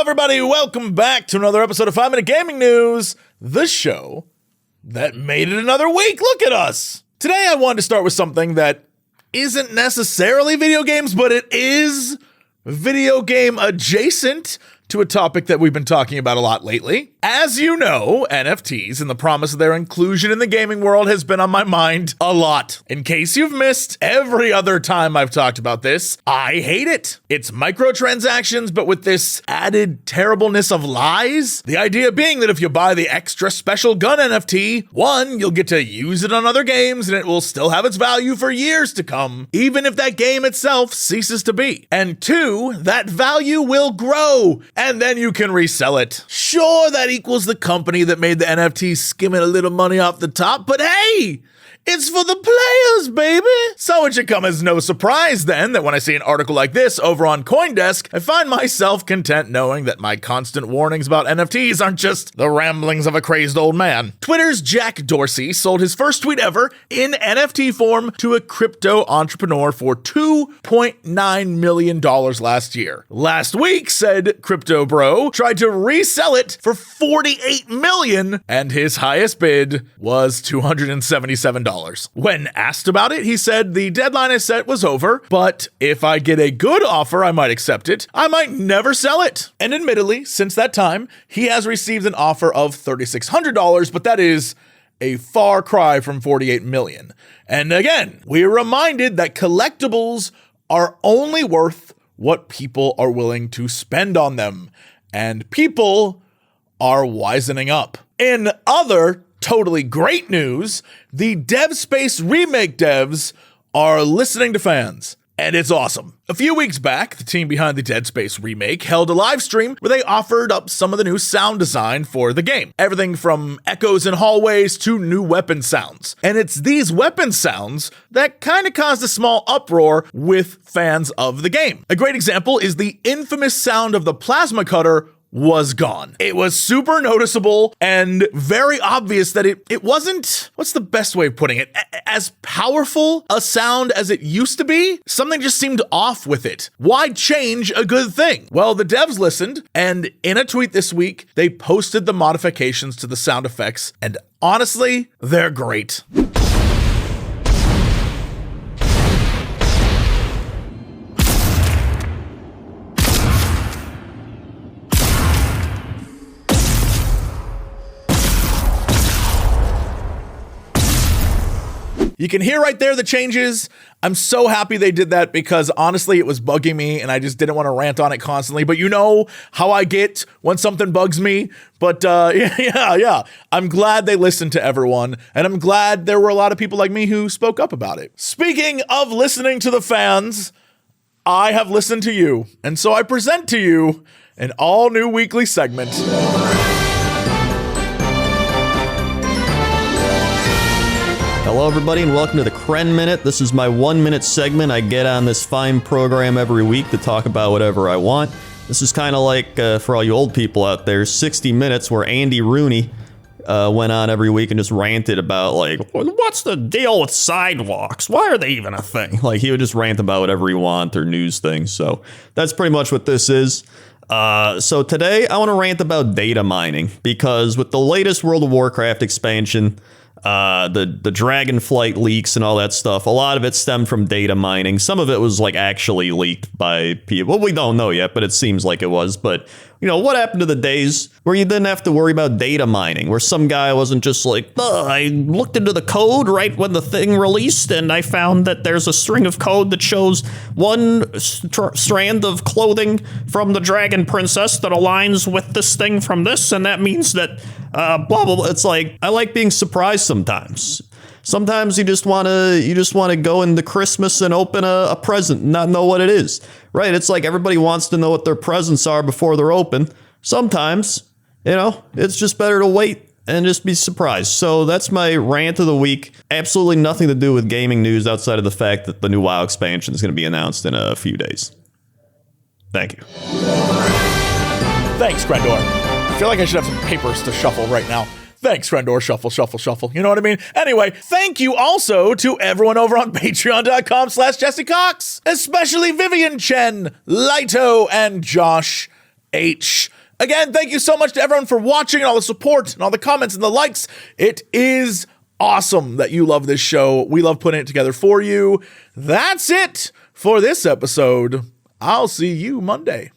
everybody. Welcome back to another episode of 5 Minute Gaming News, the show that made it another week. Look at us. Today, I wanted to start with something that isn't necessarily video games, but it is video game adjacent to a topic that we've been talking about a lot lately. As you know, NFTs and the promise of their inclusion in the gaming world has been on my mind a lot. In case you've missed every other time I've talked about this, I hate it. It's microtransactions, but with this added terribleness of lies. The idea being that if you buy the extra special gun NFT, one, you'll get to use it on other games and it will still have its value for years to come, even if that game itself ceases to be. And two, that value will grow, and then you can resell it. Sure, that equals the company that made the NFT skimming a little money off the top, but hey, it's for the players, baby. So it should come as no surprise then that when I see an article like this over on CoinDesk, I find myself content knowing that my constant warnings about NFTs aren't just the ramblings of a crazed old man. Twitter's Jack Dorsey sold his first tweet ever in NFT form to a crypto entrepreneur for $2.9 million last year. Last week, said Crypto Bro tried to resell it for $48 million, and his highest bid was $277. When asked about it, he said the deadline I set was over, but if I get a good offer, I might accept it. I might never sell it. And admittedly, since that time, he has received an offer of $3,600, but that is a far cry from $48 million. And again, we are reminded that collectibles are only worth what people are willing to spend on them, and people are wisening up. In other totally great news, the Dev Space remake devs are listening to fans, and it's awesome. A few weeks back, the team behind the Dead Space remake held a live stream where they offered up some of the new sound design for the game. Everything from echoes in hallways to new weapon sounds. And it's these weapon sounds that kind of caused a small uproar with fans of the game. A great example is the infamous sound of the plasma cutter was gone. It was super noticeable and very obvious that it wasn't, what's the best way of putting it, as powerful a sound as it used to be. Something just seemed off with it. Why change a good thing? Well, the devs listened, and in a tweet this week, they posted the modifications to the sound effects, and honestly, they're great. You can hear right there the changes. I'm so happy they did that because honestly, it was bugging me and I just didn't want to rant on it constantly. But you know how I get when something bugs me. But yeah. I'm glad they listened to everyone, and I'm glad there were a lot of people like me who spoke up about it. Speaking of listening to the fans, I have listened to you. And so I present to you an all new weekly segment. Hello everybody and welcome to the Cren Minute. This is my 1-minute segment. I get on this fine program every week to talk about whatever I want. This is kind of like, for all you old people out there, 60 Minutes where Andy Rooney went on every week and just ranted about, like, what's the deal with sidewalks? Why are they even a thing? Like, he would just rant about whatever he wants or news things. So that's pretty much what this is. So today I want to rant about data mining because with the latest World of Warcraft expansion, the Dragonflight leaks and all that stuff, a lot of it stemmed from data mining. Some of it was like actually leaked by people. Well, we don't know yet, but it seems like it was. But you know, what happened to the days where you didn't have to worry about data mining, where some guy wasn't just like, I looked into the code right when the thing released and I found that there's a string of code that shows one strand of clothing from the Dragon Princess that aligns with this thing from this, and that means that blah blah blah. It's like, I like being surprised sometimes. Sometimes you just want to go into Christmas and open a present and not know what it is, right? It's like everybody wants to know what their presents are before they're open. Sometimes, you know, it's just better to wait and just be surprised. So that's my rant of the week. Absolutely nothing to do with gaming news outside of the fact that the new WoW expansion is going to be announced in a few days. Thank you. Thanks, Crendor. I feel like I should have some papers to shuffle right now. Thanks, Crendor. Shuffle, shuffle, shuffle. You know what I mean? Anyway, thank you also to everyone over on patreon.com/Jesse Cox, especially Vivian Chen, Lito, and Josh H. Again, thank you so much to everyone for watching and all the support and all the comments and the likes. It is awesome that you love this show. We love putting it together for you. That's it for this episode. I'll see you Monday.